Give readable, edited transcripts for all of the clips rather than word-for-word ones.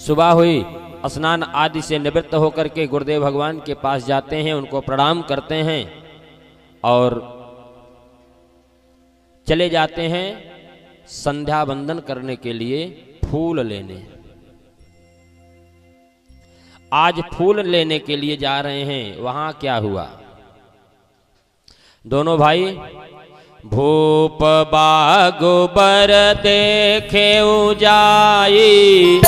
सुबह हुई, स्नान आदि से निवृत्त होकर के गुरुदेव भगवान के पास जाते हैं, उनको प्रणाम करते हैं और चले जाते हैं संध्या वंदन करने के लिए फूल लेने। आज फूल लेने के लिए जा रहे हैं। वहां क्या हुआ? दोनों भाई भूप बागोबर देखे जाई,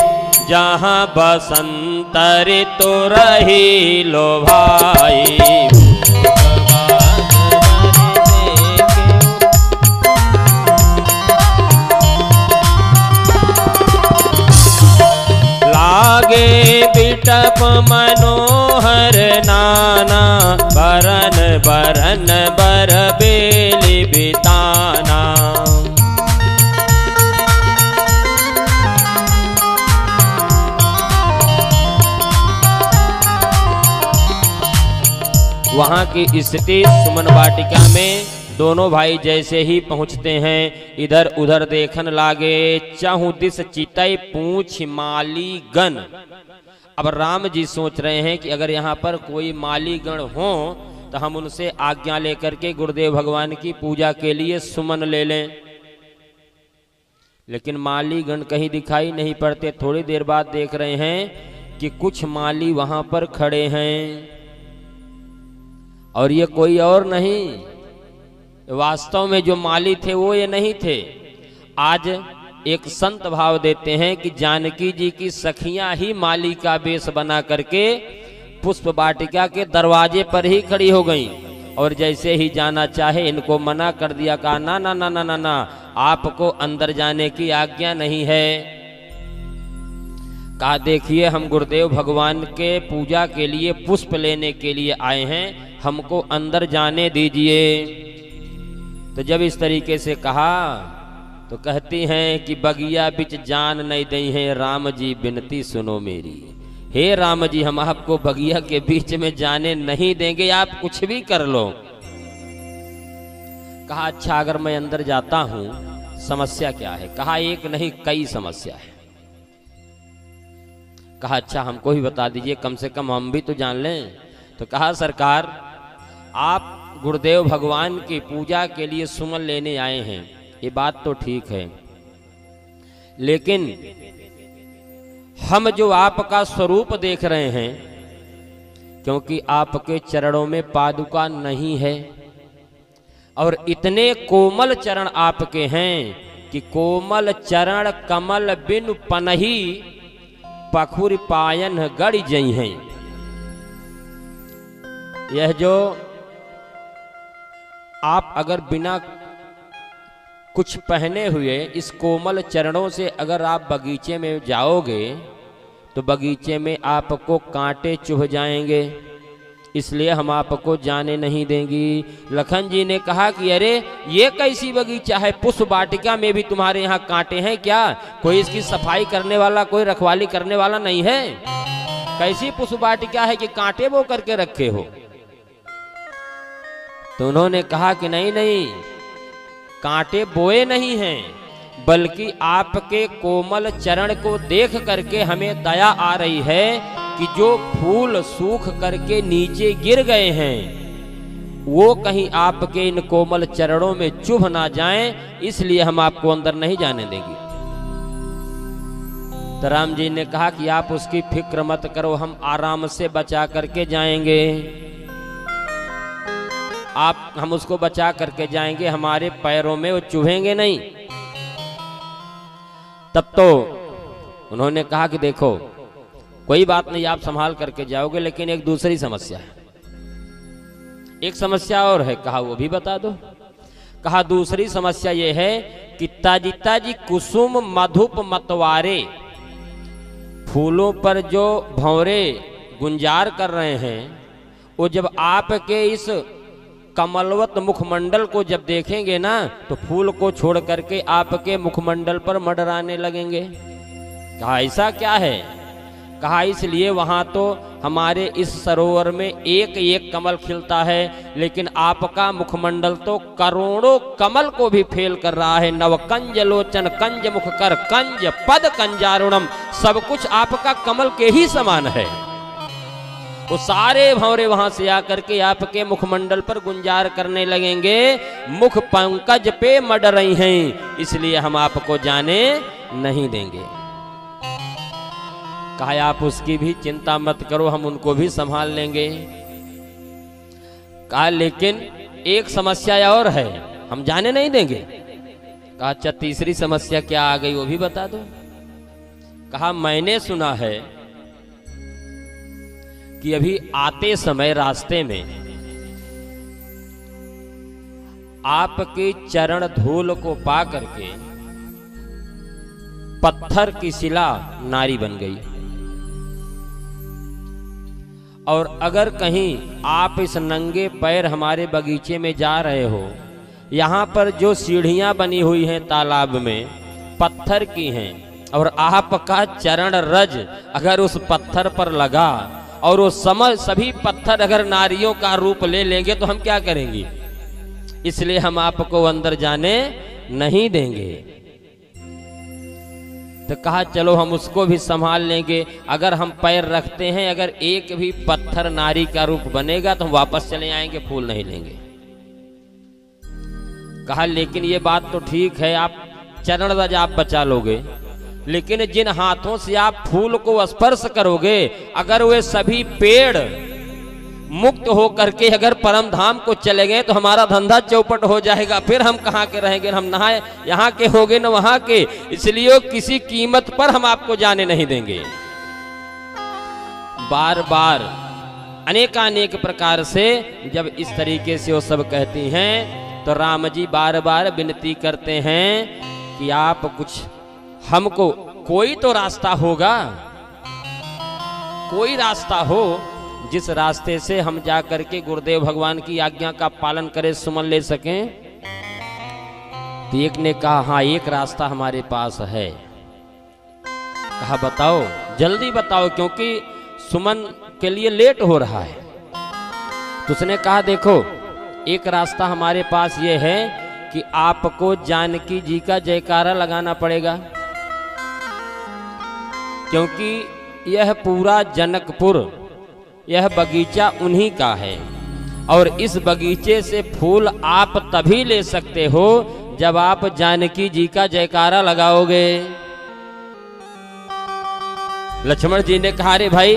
जहां बसंत ऋतु रही लो भाई। लागे बिटप मनोहर नाना, बरन बरन बर बेली बिताना। वहां की स्थिति सुमन वाटिका में दोनों भाई जैसे ही पहुंचते हैं, इधर उधर देखन लागे, चाहू दिस चितई पूछ माली गण। अब राम जी सोच रहे हैं कि अगर यहाँ पर कोई माली गण हो तो हम उनसे आज्ञा लेकर के गुरुदेव भगवान की पूजा के लिए सुमन ले लें, लेकिन माली गण कहीं दिखाई नहीं पड़ते। थोड़ी देर बाद देख रहे हैं कि कुछ माली वहां पर खड़े हैं और ये कोई और नहीं, वास्तव में जो माली थे वो ये नहीं थे। आज एक संत भाव देते हैं कि जानकी जी की सखियां ही माली का वेश बना करके पुष्प वाटिका के दरवाजे पर ही खड़ी हो गईं और जैसे ही जाना चाहे इनको मना कर दिया, कहा ना ना ना ना ना ना, आपको अंदर जाने की आज्ञा नहीं है। कहा देखिए हम गुरुदेव भगवान के पूजा के लिए पुष्प लेने के लिए आए हैं, हमको अंदर जाने दीजिए। तो जब इस तरीके से कहा तो कहती हैं कि बगिया बिच जान नहीं दई है, राम जी बिनती सुनो मेरी। हे राम जी, हम आपको बगिया के बीच में जाने नहीं देंगे, आप कुछ भी कर लो। कहा अच्छा अगर मैं अंदर जाता हूं समस्या क्या है? कहा एक नहीं कई समस्या है। कहा अच्छा हमको भी बता दीजिए, कम से कम हम भी तो जान लें। तो कहा सरकार आप गुरुदेव भगवान की पूजा के लिए सुमन लेने आए हैं, ये बात तो ठीक है, लेकिन हम जो आपका स्वरूप देख रहे हैं, क्योंकि आपके चरणों में पादुका नहीं है और इतने कोमल चरण आपके हैं कि कोमल चरण कमल बिनु पनही, पखुर पायन गड़ जई हैं। यह जो आप अगर बिना कुछ पहने हुए इस कोमल चरणों से अगर आप बगीचे में जाओगे तो बगीचे में आपको कांटे चुभ जाएंगे, इसलिए हम आपको जाने नहीं देंगी। लखन जी ने कहा कि अरे ये कैसी बगीचा है, पुष्प वाटिका में भी तुम्हारे यहाँ कांटे हैं क्या? कोई इसकी सफाई करने वाला, कोई रखवाली करने वाला नहीं है? कैसी पुष्प वाटिका है कि कांटे बो करके रखे हो? तो उन्होंने कहा कि नहीं नहीं, कांटे बोए नहीं हैं, बल्कि आपके कोमल चरण को देख करके हमें दया आ रही है कि जो फूल सूख करके नीचे गिर गए हैं वो कहीं आपके इन कोमल चरणों में चुभ ना जाएं, इसलिए हम आपको अंदर नहीं जाने देंगे। तो राम जी ने कहा कि आप उसकी फिक्र मत करो, हम आराम से बचा करके जाएंगे, हम उसको बचा करके जाएंगे, हमारे पैरों में वो चुभेंगे नहीं। तब तो उन्होंने कहा कि देखो कोई बात नहीं, आप संभाल करके जाओगे, लेकिन एक दूसरी समस्या है, एक समस्या और है। कहा वो भी बता दो। कहा दूसरी समस्या ये है कि ताजी ताजी कुसुम मधुप मतवारे, फूलों पर जो भंवरे गुंजार कर रहे हैं, वो जब आपके इस कमलवत मुखमंडल को जब देखेंगे ना तो फूल को छोड़ करके आपके मुखमंडल पर मंडराने लगेंगे। कहा ऐसा क्या है? कहा इसलिए वहां तो हमारे इस सरोवर में एक एक कमल खिलता है, लेकिन आपका मुखमंडल तो करोड़ों कमल को भी फेल कर रहा है। नवकंज लोचन कंज मुख कर कंज पद कंजारुणम, सब कुछ आपका कमल के ही समान है। वो सारे भंवरे वहां से आकर के आपके मुखमंडल पर गुंजार करने लगेंगे, मुख पंकज पे मड रही हैं, इसलिए हम आपको जाने नहीं देंगे। कहा आप उसकी भी चिंता मत करो, हम उनको भी संभाल लेंगे। कहा लेकिन एक समस्या और है, हम जाने नहीं देंगे। कहा अच्छा तीसरी समस्या क्या आ गई वो भी बता दो। कहा मैंने सुना है कि अभी आते समय रास्ते में आपके चरण धूल को पा करके पत्थर की शिला नारी बन गई, और अगर कहीं आप इस नंगे पैर हमारे बगीचे में जा रहे हो, यहाँ पर जो सीढ़ियाँ बनी हुई हैं तालाब में पत्थर की हैं, और आपका चरण रज अगर उस पत्थर पर लगा और वो सभी पत्थर अगर नारियों का रूप ले लेंगे तो हम क्या करेंगे, इसलिए हम आपको अंदर जाने नहीं देंगे। तो कहा चलो हम उसको भी संभाल लेंगे, अगर हम पैर रखते हैं अगर एक भी पत्थर नारी का रूप बनेगा तो हम वापस चले आएंगे, फूल नहीं लेंगे। कहा लेकिन ये बात तो ठीक है, आप चरण रज आप बचा लोगे, लेकिन जिन हाथों से आप फूल को स्पर्श करोगे अगर वे सभी पेड़ मुक्त हो करके अगर परम धाम को चले गए तो हमारा धंधा चौपट हो जाएगा, फिर हम कहाँ के रहेंगे, हम नहाए यहाँ के होंगे न वहां के, इसलिए किसी कीमत पर हम आपको जाने नहीं देंगे। बार बार अनेकानेक प्रकार से जब इस तरीके से वो सब कहती हैं तो राम जी बार बार विनती करते हैं कि आप कुछ हमको, कोई तो रास्ता होगा, कोई रास्ता हो जिस रास्ते से हम जा करके गुरुदेव भगवान की आज्ञा का पालन करें, सुमन ले सकें। तो एक ने कहा हाँ एक रास्ता हमारे पास है। कहा बताओ, जल्दी बताओ, क्योंकि सुमन के लिए लेट हो रहा है। तो उसने कहा देखो एक रास्ता हमारे पास ये है कि आपको जानकी जी का जयकारा लगाना पड़ेगा, क्योंकि यह पूरा जनकपुर यह बगीचा उन्हीं का है, और इस बगीचे से फूल आप तभी ले सकते हो जब आप जानकी जी का जयकारा लगाओगे। लक्ष्मण जी ने कहा रे भाई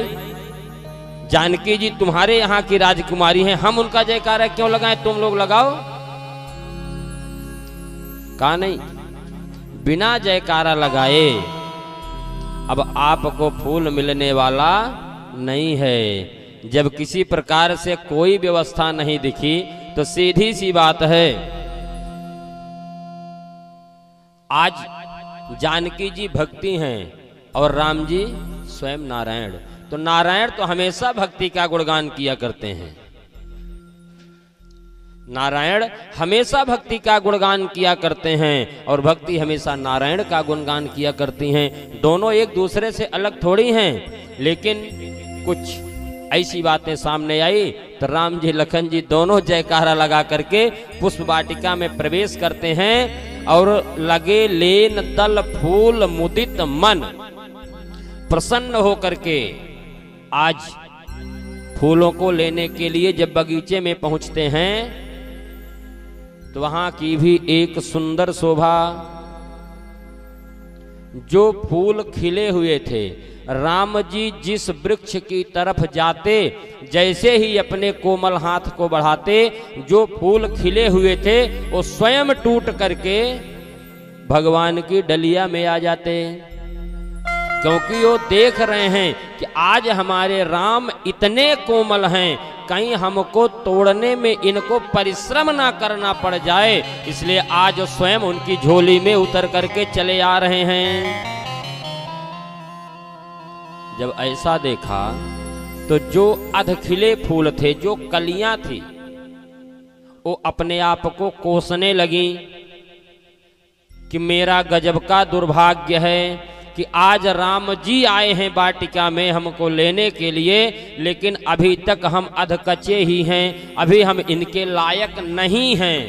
जानकी जी तुम्हारे यहाँ की राजकुमारी हैं, हम उनका जयकारा क्यों लगाएं, तुम लोग लगाओ। कहा नहीं, बिना जयकारा लगाए अब आपको फूल मिलने वाला नहीं है। जब किसी प्रकार से कोई व्यवस्था नहीं दिखी तो सीधी सी बात है, आज जानकी जी भक्ति हैं और राम जी स्वयं नारायण, तो नारायण तो हमेशा भक्ति का गुणगान किया करते हैं, नारायण हमेशा भक्ति का गुणगान किया करते हैं और भक्ति हमेशा नारायण का गुणगान किया करती हैं। दोनों एक दूसरे से अलग थोड़ी हैं, लेकिन कुछ ऐसी बातें सामने आई तो राम जी लखन जी दोनों जयकारा लगा करके पुष्प वाटिका में प्रवेश करते हैं, और लगे लेन दल फूल मुदित मन, प्रसन्न होकर के आज फूलों को लेने के लिए जब बगीचे में पहुंचते हैं तो वहां की भी एक सुंदर शोभा, जो फूल खिले हुए थे, राम जी जिस वृक्ष की तरफ जाते जैसे ही अपने कोमल हाथ को बढ़ाते, जो फूल खिले हुए थे वो स्वयं टूट करके भगवान की डलिया में आ जाते, क्योंकि वो देख रहे हैं कि आज हमारे राम इतने कोमल हैं, कहीं हमको तोड़ने में इनको परिश्रम ना करना पड़ जाए, इसलिए आज स्वयं उनकी झोली में उतर करके चले आ रहे हैं। जब ऐसा देखा तो जो अधखिले फूल थे, जो कलियां थी, वो अपने आप को कोसने लगी कि मेरा गजब का दुर्भाग्य है, कि आज राम जी आए हैं वाटिका में हमको लेने के लिए, लेकिन अभी तक हम अधकच्चे ही हैं, अभी हम इनके लायक नहीं हैं।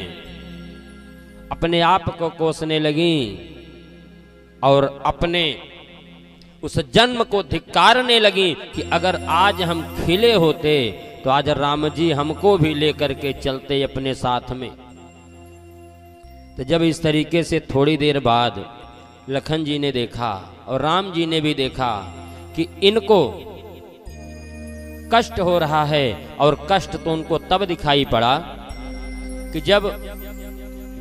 अपने आप को कोसने लगी और अपने उस जन्म को धिक्कारने लगी कि अगर आज हम खिले होते तो आज राम जी हमको भी लेकर के चलते अपने साथ में। तो जब इस तरीके से थोड़ी देर बाद लखन जी ने देखा और राम जी ने भी देखा कि इनको कष्ट हो रहा है, और कष्ट तो उनको तब दिखाई पड़ा कि जब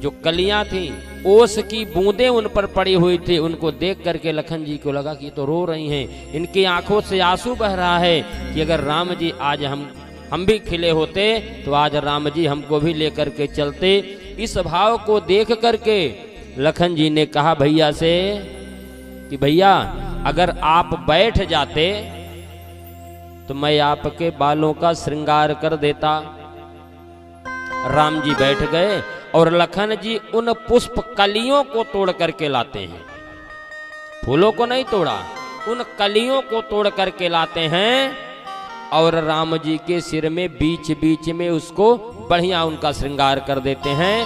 जो कलियां थी ओस की बूंदें उन पर पड़ी हुई थी, उनको देख करके लखन जी को लगा कि ये तो रो रही हैं, इनकी आंखों से आंसू बह रहा है कि अगर राम जी आज हम भी खिले होते तो आज राम जी हमको भी लेकर के चलते। इस भाव को देख करके लखन जी ने कहा भैया से कि भैया अगर आप बैठ जाते तो मैं आपके बालों का श्रृंगार कर देता। राम जी बैठ गए और लखन जी उन पुष्प कलियों को तोड़ करके लाते हैं, फूलों को नहीं तोड़ा, उन कलियों को तोड़ करके लाते हैं और राम जी के सिर में बीच बीच में उसको बढ़िया उनका श्रृंगार कर देते हैं।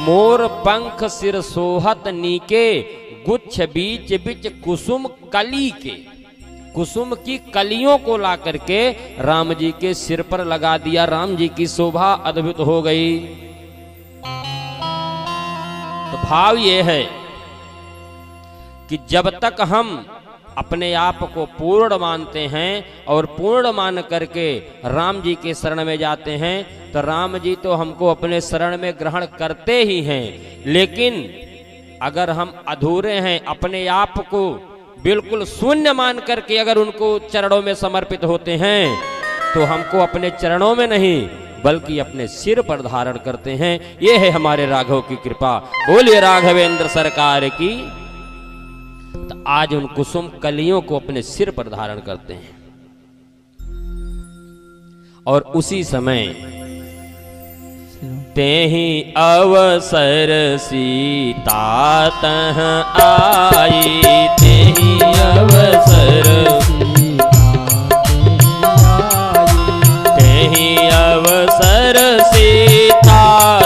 मोर पंख सिर सोहत नीके, गुच्छ बीच बीच कुसुम कली के, कुसुम की कलियों को ला करके राम जी के सिर पर लगा दिया। राम जी की शोभा अद्भुत हो गई। तो भाव ये है कि जब तक हम अपने आप को पूर्ण मानते हैं और पूर्ण मान करके राम जी के शरण में जाते हैं तो राम जी तो हमको अपने शरण में ग्रहण करते ही हैं। लेकिन अगर हम अधूरे हैं, अपने आप को बिल्कुल शून्य मान करके अगर उनको चरणों में समर्पित होते हैं तो हमको अपने चरणों में नहीं बल्कि अपने सिर पर धारण करते हैं। ये है हमारे राघव की कृपा। बोलिए राघवेंद्र सरकार की। तो आज उन कुसुम कलियों को अपने सिर पर धारण करते हैं और उसी समय तेहि अवसर सीता तह आई, तेहि अवसर तेहि अवसर सीता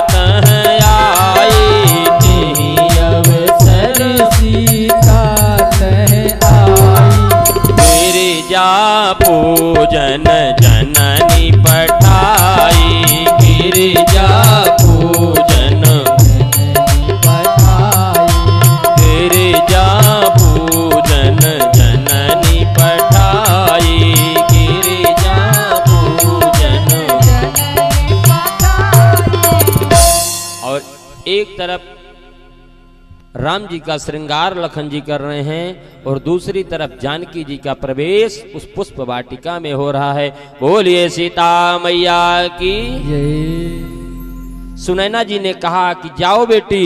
तह आई, तेहि अवसर सीता तह आई। गिरिजा पूजन जननी पठाई, गिरिजा पूजन गिरिजा पूजन जननी पठाई, गिरिजा पूजन। और एक तरफ राम जी का श्रृंगार लखन जी कर रहे हैं और दूसरी तरफ जानकी जी का प्रवेश उस पुष्प वाटिका में हो रहा है। बोलिए सीता मैया की। सुनैना जी ने कहा कि जाओ बेटी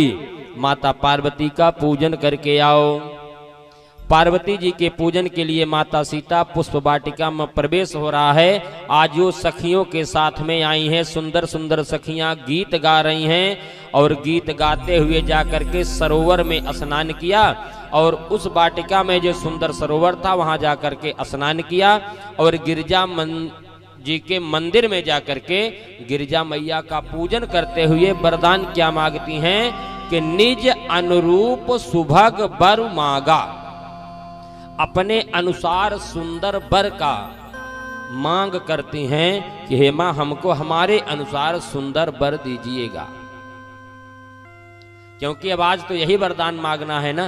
माता पार्वती का पूजन करके आओ। पार्वती जी के पूजन के लिए माता सीता पुष्प वाटिका में प्रवेश हो रहा है। आज वो सखियों के साथ में आई हैं, सुंदर सुंदर सखियां गीत गा रही हैं और गीत गाते हुए जाकर के सरोवर में स्नान किया और उस वाटिका में जो सुंदर सरोवर था वहां जाकर के स्नान किया और गिरजा जी के मंदिर में जाकर के गिरजा मैया का पूजन करते हुए वरदान क्या मांगती हैं कि निज अनुरूप सुभग वर मांगा। अपने अनुसार सुंदर वर का मांग करती हैं कि हे मां हमको हमारे अनुसार सुंदर वर दीजिएगा। क्योंकि अब आज तो यही वरदान मांगना है ना।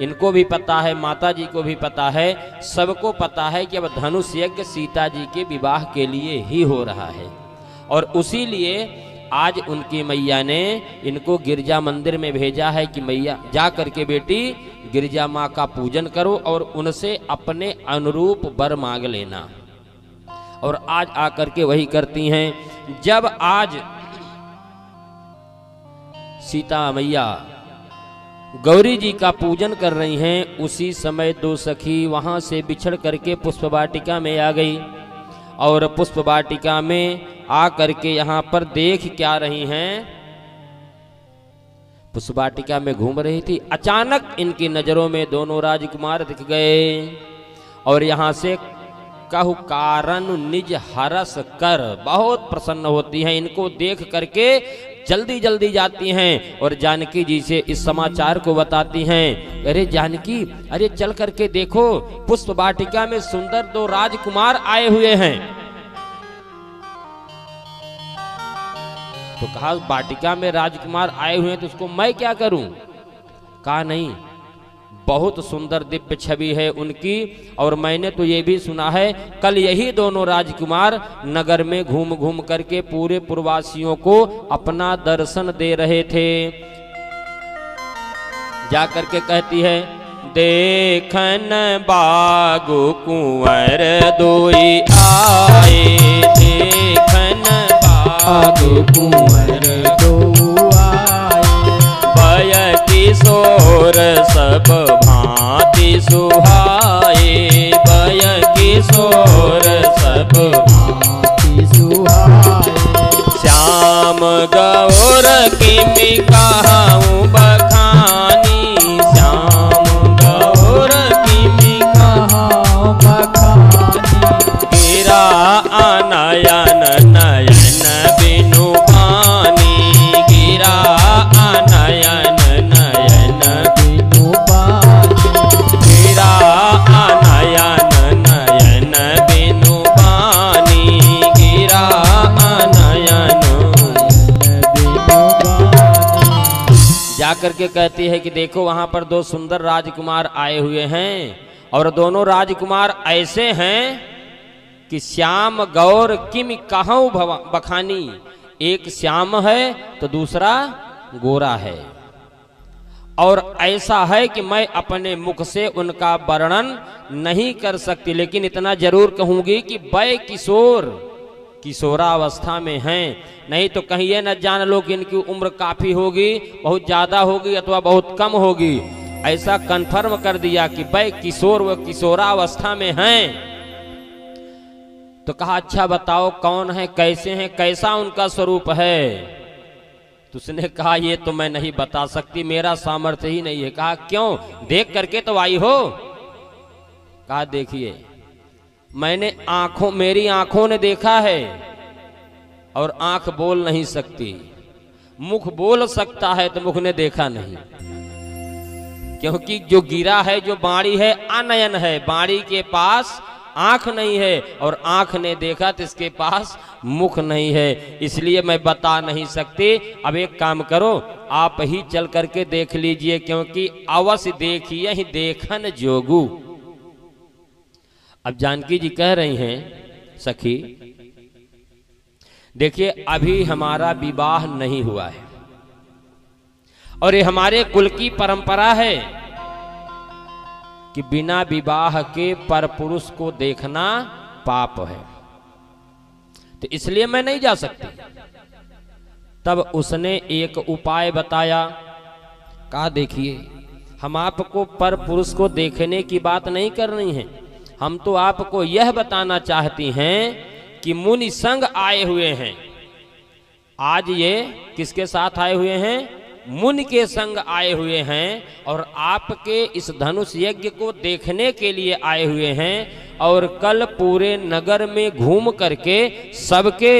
इनको भी पता है, माता जी को भी पता है, सबको पता है कि अब धनुष यज्ञ सीता जी के विवाह के लिए ही हो रहा है और उसी लिए आज उनकी मैया ने इनको गिरजा मंदिर में भेजा है कि मैया जा करके बेटी गिरजा माँ का पूजन करो और उनसे अपने अनुरूप वर मांग लेना। और आज आकर के वही करती हैं। जब आज सीता मैया गौरी जी का पूजन कर रही हैं उसी समय दो सखी वहां से बिछड़ करके पुष्प वाटिका में आ गई और पुष्प वाटिका में आ करके यहाँ पर देख क्या रही हैं, पुष्प वाटिका में घूम रही थी। अचानक इनकी नजरों में दोनों राजकुमार दिख गए और यहाँ से कहु कारण निज हरस कर बहुत प्रसन्न होती हैं। इनको देख करके जल्दी जल्दी जाती हैं और जानकी जी से इस समाचार को बताती हैं। अरे जानकी, अरे चल करके देखो, पुष्प वाटिका में सुंदर दो राजकुमार आए हुए हैं। तो कहा वाटिका में राजकुमार आए हुए हैं तो उसको मैं क्या करूं? कहा नहीं, बहुत सुंदर दिव्य छवि है उनकी, और मैंने तो ये भी सुना है कल यही दोनों राजकुमार नगर में घूम घूम करके पूरे पुरवासियों को अपना दर्शन दे रहे थे। जा करके कहती है, देखन बागु कुंवर दोई आए, देखन बागु कुंवर दो आए, किशोर सब भांति सुहाए, बय किशोर सब भांति सुहाए, श्याम गौर किमि कहूँ बखानी, श्याम गौर किमि कहूँ बखानी, गिरा अनयन नयन बिनु पानी, गिरा अनयन करके कहती है कि देखो वहां पर दो सुंदर राजकुमार आए हुए हैं और दोनों राजकुमार ऐसे हैं कि श्याम गौर किम कहूं बखानी, एक श्याम है तो दूसरा गोरा है, और ऐसा है कि मैं अपने मुख से उनका वर्णन नहीं कर सकती, लेकिन इतना जरूर कहूंगी कि वह किशोरावस्था में हैं। नहीं तो कहीं ये न जान लो कि इनकी उम्र काफी होगी, बहुत ज्यादा होगी अथवा बहुत कम होगी। ऐसा कंफर्म कर दिया कि वह किशोर व किशोरावस्था में हैं। तो कहा अच्छा बताओ कौन है, कैसे हैं, कैसा उनका स्वरूप है? तो उसने कहा ये तो मैं नहीं बता सकती, मेरा सामर्थ्य ही नहीं है। कहा क्यों, देख करके तो आई हो? कहा देखिए मेरी आंखों ने देखा है, और आंख बोल नहीं सकती, मुख बोल सकता है तो मुख ने देखा नहीं, क्योंकि जो गिरा है, जो बाड़ी है, अनयन है, बाड़ी के पास आंख नहीं है, और आंख ने देखा तो इसके पास मुख नहीं है, इसलिए मैं बता नहीं सकती। अब एक काम करो, आप ही चल करके देख लीजिए, क्योंकि अवश्य देखिए ही देखन जोगू। अब जानकी जी कह रही हैं, सखी देखिए अभी हमारा विवाह नहीं हुआ है, और ये हमारे कुल की परंपरा है कि बिना विवाह के परपुरुष को देखना पाप है, तो इसलिए मैं नहीं जा सकती। तब उसने एक उपाय बताया। कहा देखिए हम आपको परपुरुष को देखने की बात नहीं करनी है, हम तो आपको यह बताना चाहती हैं कि मुनि संग आए हुए हैं। आज ये किसके साथ आए हुए हैं? मुनि के संग आए हुए हैं, और आपके इस धनुष यज्ञ को देखने के लिए आए हुए हैं, और कल पूरे नगर में घूम करके सबके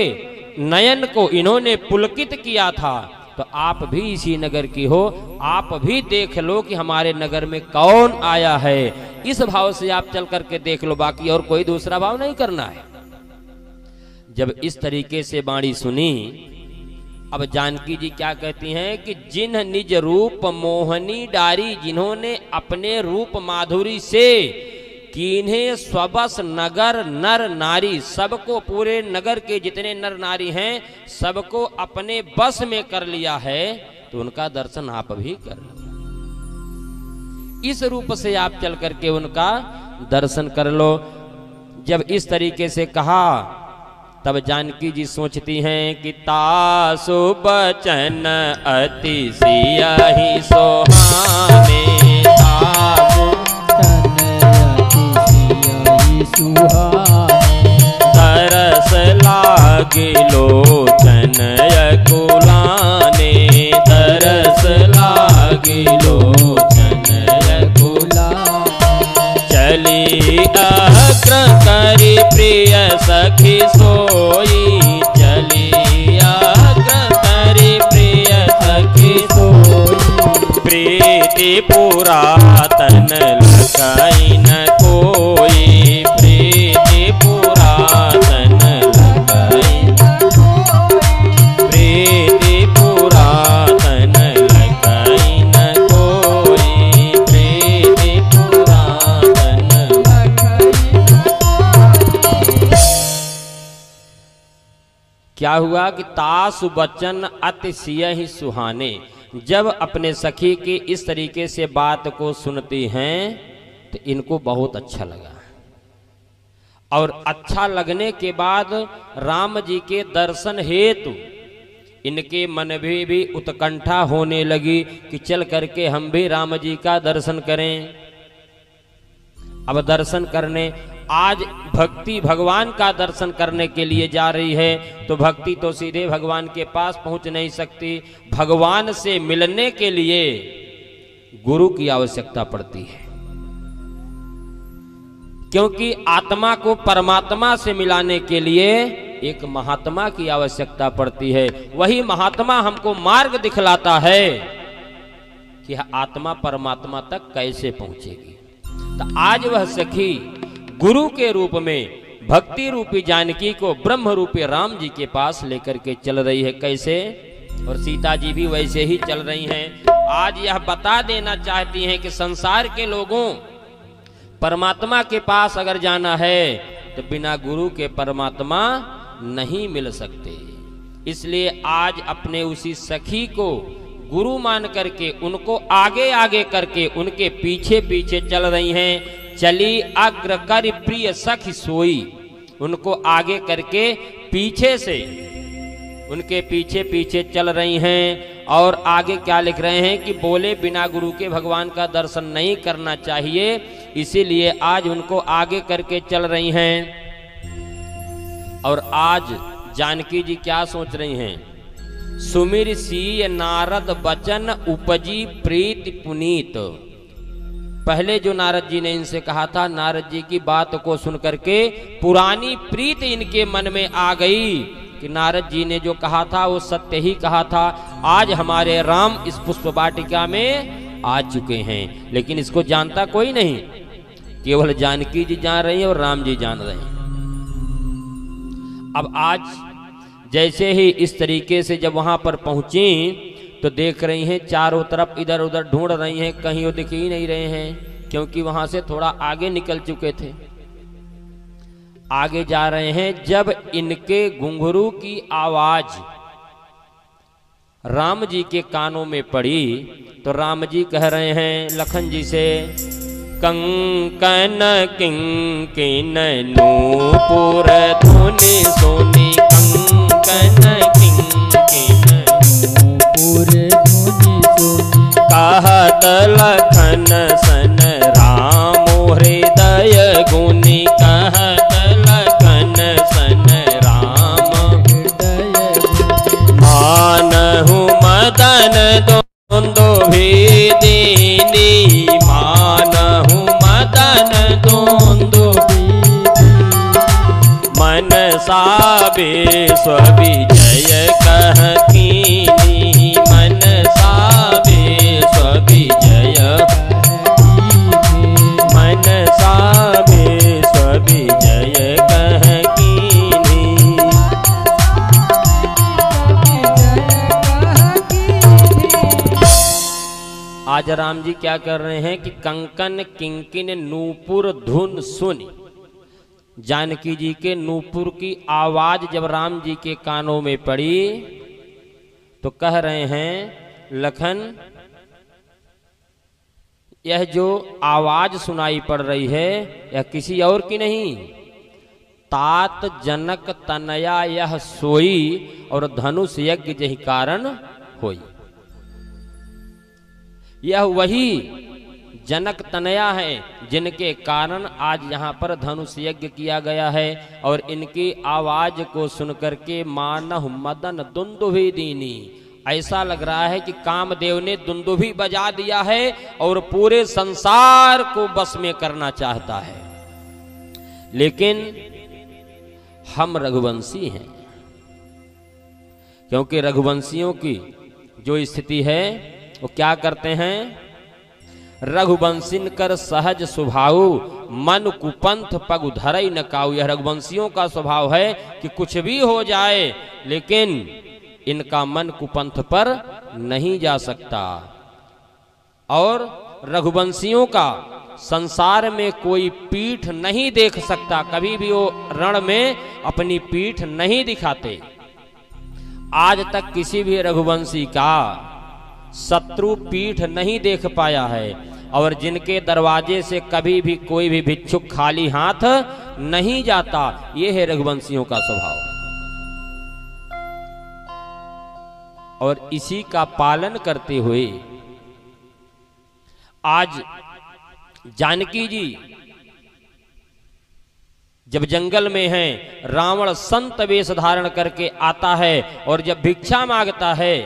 नयन को इन्होंने पुलकित किया था। तो आप भी इसी नगर की हो, आप भी देख लो कि हमारे नगर में कौन आया है। इस भाव से आप चल करके देख लो, बाकी और कोई दूसरा भाव नहीं करना है। जब इस तरीके से वाणी सुनी, अब जानकी जी क्या कहती हैं कि जिन निज रूप मोहनी डारी, जिन्होंने अपने रूप माधुरी से कीन्हे स्वबस नगर नर नारी, सबको, पूरे नगर के जितने नर नारी हैं सबको अपने बस में कर लिया है, तो उनका दर्शन आप भी कर लो। इस रूप से आप चल करके उनका दर्शन कर लो। जब इस तरीके से कहा, तब जानकी जी सोचती हैं कि तासु बचन अति सियाहि सोहाने, तासु तरस लागे लोचन अकुलाने, तरस अग्र करी प्रिय सखी सोई, चली अग्र करी प्रिय सखी सोई। प्रीति पुरातन लखई न कोई, प्रीति पुरातन लखई, प्रीति पुरातन लखई न कोई, प्रीति पुरातन लखई। क्या हुआ कि तासु बचन अतिशय ही सुहाने, जब अपने सखी की इस तरीके से बात को सुनती हैं तो इनको बहुत अच्छा लगा, और अच्छा लगने के बाद राम जी के दर्शन हेतु इनके मन में भी उत्कंठा होने लगी कि चल करके हम भी राम जी का दर्शन करें। अब दर्शन करने आज भक्ति भगवान का दर्शन करने के लिए जा रही है, तो भक्ति तो सीधे भगवान के पास पहुंच नहीं सकती, भगवान से मिलने के लिए गुरु की आवश्यकता पड़ती है, क्योंकि आत्मा को परमात्मा से मिलाने के लिए एक महात्मा की आवश्यकता पड़ती है। वही महात्मा हमको मार्ग दिखलाता है कि आत्मा परमात्मा तक कैसे पहुंचेगी। तो आज वह सखी गुरु के रूप में भक्ति रूपी जानकी को ब्रह्म रूपी राम जी के पास लेकर के चल रही है। कैसे? और सीता जी भी वैसे ही चल रही हैं। आज यह बता देना चाहती हैं कि संसार के लोगों, परमात्मा के पास अगर जाना है तो बिना गुरु के परमात्मा नहीं मिल सकते। इसलिए आज अपने उसी सखी को गुरु मान करके उनको आगे आगे करके उनके पीछे पीछे चल रही हैं। चली अग्र कर प्रिय सखी सोई, उनको आगे करके पीछे से उनके पीछे पीछे चल रही हैं। और आगे क्या लिख रहे हैं कि बोले बिना गुरु के भगवान का दर्शन नहीं करना चाहिए, इसीलिए आज उनको आगे करके चल रही हैं। और आज जानकी जी क्या सोच रही हैं? सुमिर सीय नारद बचन उपजी प्रीति पुनीत। पहले जो नारद जी ने इनसे कहा था, नारद जी की बात को सुनकर के पुरानी प्रीत इनके मन में आ गई कि नारद जी ने जो कहा था वो सत्य ही कहा था। आज हमारे राम इस पुष्प वाटिका में आ चुके हैं, लेकिन इसको जानता कोई नहीं, केवल जानकी जी जान रही है और राम जी जान रहे हैं। अब आज जैसे ही इस तरीके से जब वहां पर पहुंची तो देख रही हैं चारों तरफ इधर उधर ढूंढ रही हैं, कहीं वो दिख ही नहीं रहे हैं, क्योंकि वहां से थोड़ा आगे निकल चुके थे। आगे जा रहे हैं, जब इनके घुंघरू की आवाज राम जी के कानों में पड़ी तो राम जी कह रहे हैं लखन जी से, कंकन किंकिन नूपुर धुनि सोनी, कंकन किंकिन नूपुर धुनि सोनी, कहत लखन सन राम हृदय गुनि, कहत लखन सन राम हृदय गुनि, मानहु मदन दोंदो भी दीनी, मानहु मदन दोंदो भी मन साबे स्विजय कहकीनी, मन साबे स्विजय, मन साबे स्विजय कहकीनी। आज राम जी क्या कर रहे हैं कि कंकन किंकिन नूपुर धुन सुनी, जानकी जी के नूपुर की आवाज जब राम जी के कानों में पड़ी तो कह रहे हैं लखन, यह जो आवाज सुनाई पड़ रही है यह किसी और की नहीं, तात जनक तनया यह सोई और धनुष यज्ञ जहि कारण होई। यह वही जनक तनया है जिनके कारण आज यहाँ पर धनुष यज्ञ किया गया है। और इनकी आवाज को सुनकर के मानह मदन दुंदुभि दीनी, ऐसा लग रहा है कि कामदेव ने दुंदुभि बजा दिया है और पूरे संसार को बस में करना चाहता है। लेकिन हम रघुवंशी हैं, क्योंकि रघुवंशियों की जो स्थिति है वो क्या करते हैं, रघुवंशिन कर सहज स्वभाव मन कुपंथ पग धरई न काऊ। यह रघुवंशियों का स्वभाव है कि कुछ भी हो जाए लेकिन इनका मन कुपंथ पर नहीं जा सकता। और रघुवंशियों का संसार में कोई पीठ नहीं देख सकता, कभी भी वो रण में अपनी पीठ नहीं दिखाते। आज तक किसी भी रघुवंशी का शत्रु पीठ नहीं देख पाया है, और जिनके दरवाजे से कभी भी कोई भी भिक्षुक खाली हाथ नहीं जाता। ये है रघुवंशियों का स्वभाव, और इसी का पालन करते हुए आज जानकी जी जब जंगल में हैं, रावण संत वेश धारण करके आता है और जब भिक्षा मांगता है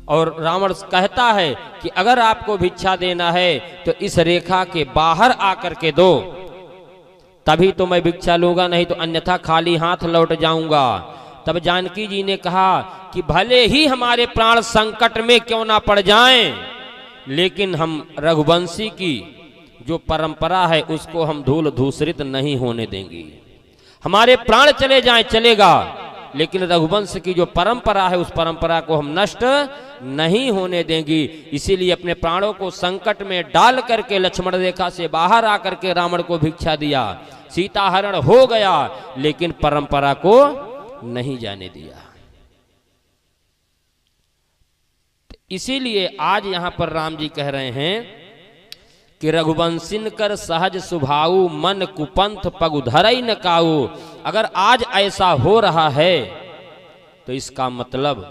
और रावण कहता है कि अगर आपको भिक्षा देना है तो इस रेखा के बाहर आकर के दो, तभी तो मैं भिक्षा लूंगा, नहीं तो अन्यथा खाली हाथ लौट जाऊंगा। तब जानकी जी ने कहा कि भले ही हमारे प्राण संकट में क्यों ना पड़ जाएं, लेकिन हम रघुवंशी की जो परंपरा है उसको हम धूल धूसरित नहीं होने देंगे। हमारे प्राण चले जाएं चलेगा, लेकिन रघुवंश की जो परंपरा है उस परंपरा को हम नष्ट नहीं होने देंगी। इसीलिए अपने प्राणों को संकट में डाल करके लक्ष्मण रेखा से बाहर आकर के रावण को भिक्षा दिया। सीता हरण हो गया लेकिन परंपरा को नहीं जाने दिया। इसीलिए आज यहां पर राम जी कह रहे हैं कि रघुवंशिन कर सहज स्वभाव मन कुपंथ पग धरई न काऊ। अगर आज ऐसा हो रहा है तो इसका मतलब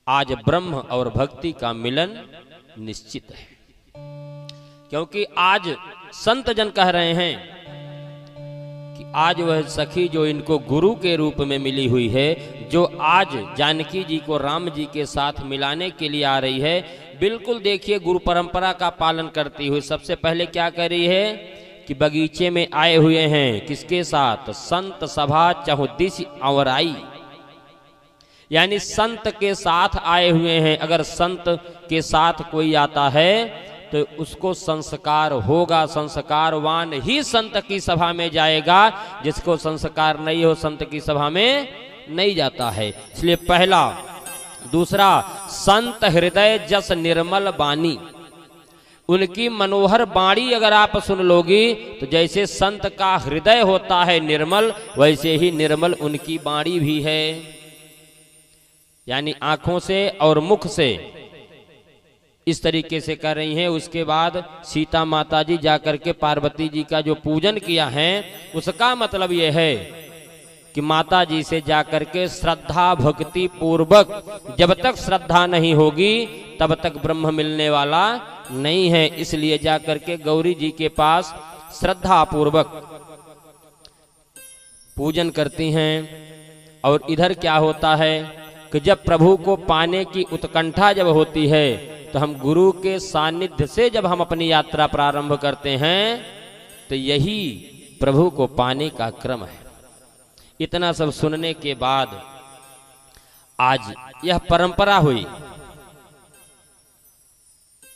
आज ब्रह्म और भक्ति का मिलन निश्चित है, क्योंकि आज संत जन कह रहे हैं कि आज वह सखी जो इनको गुरु के रूप में मिली हुई है, जो आज जानकी जी को राम जी के साथ मिलाने के लिए आ रही है, बिल्कुल देखिए गुरु परंपरा का पालन करती हुई सबसे पहले क्या कर रही है कि बगीचे में आए हुए हैं, किसके साथ, संत सभा चहुदिश और आई, यानी संत के साथ आए हुए हैं। अगर संत के साथ कोई आता है तो उसको संस्कार होगा, संस्कारवान ही संत की सभा में जाएगा, जिसको संस्कार नहीं हो संत की सभा में नहीं जाता है। इसलिए पहला। दूसरा, संत हृदय जस निर्मल बानी, उनकी मनोहर बाणी अगर आप सुन लोगी तो जैसे संत का हृदय होता है निर्मल, वैसे ही निर्मल उनकी बाणी भी है, यानी आंखों से और मुख से इस तरीके से कर रही हैं। उसके बाद सीता माता जी जाकर के पार्वती जी का जो पूजन किया है, उसका मतलब यह है कि माता जी से जाकर के श्रद्धा भक्ति पूर्वक, जब तक श्रद्धा नहीं होगी तब तक ब्रह्म मिलने वाला नहीं है। इसलिए जाकर के गौरी जी के पास श्रद्धा पूर्वक पूजन करती हैं। और इधर क्या होता है कि जब प्रभु को पाने की उत्कंठा जब होती है तो हम गुरु के सानिध्य से जब हम अपनी यात्रा प्रारंभ करते हैं तो यही प्रभु को पाने का क्रम है। इतना सब सुनने के बाद आज यह परंपरा हुई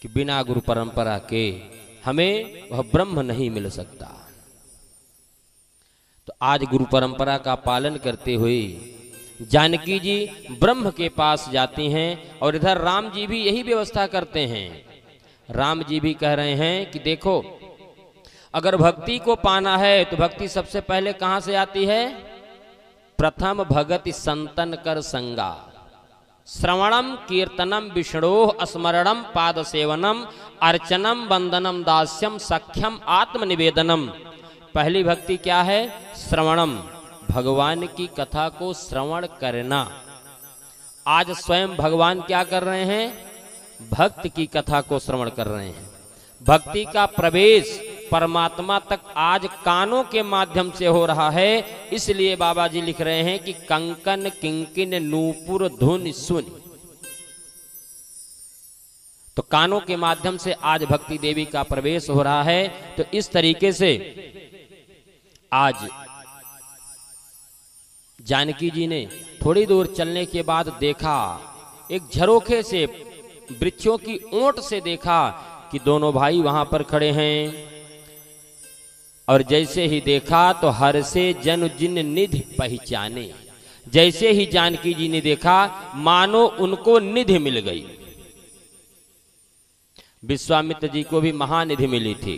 कि बिना गुरु परंपरा के हमें वह ब्रह्म नहीं मिल सकता। तो आज गुरु परंपरा का पालन करते हुए जानकी जी ब्रह्म के पास जाती हैं, और इधर राम जी भी यही व्यवस्था करते हैं। राम जी भी कह रहे हैं कि देखो, अगर भक्ति को पाना है तो भक्ति सबसे पहले कहां से आती है, प्रथम भगति संतन कर संगा, श्रवणम कीर्तनम विष्णोः स्मरणम पाद सेवनम अर्चनम वंदनम दास्यम सख्यम आत्मनिवेदनम। पहली भक्ति क्या है, श्रवणम, भगवान की कथा को श्रवण करना। आज स्वयं भगवान क्या कर रहे हैं, भक्त की कथा को श्रवण कर रहे हैं। भक्ति का प्रवेश परमात्मा तक आज कानों के माध्यम से हो रहा है। इसलिए बाबा जी लिख रहे हैं कि कंकन किंकिन नूपुर धुन सुन। तो कानों के माध्यम से आज भक्ति देवी का प्रवेश हो रहा है। तो इस तरीके से आज जानकी जी ने थोड़ी दूर चलने के बाद देखा, एक झरोखे से वृक्षों की ओट से देखा कि दोनों भाई वहां पर खड़े हैं। और जैसे ही देखा तो हर से जन जिन निधि पहचाने, जैसे ही जानकी जी ने देखा मानो उनको निधि मिल गई। विश्वामित्र जी को भी महानिधि मिली थी।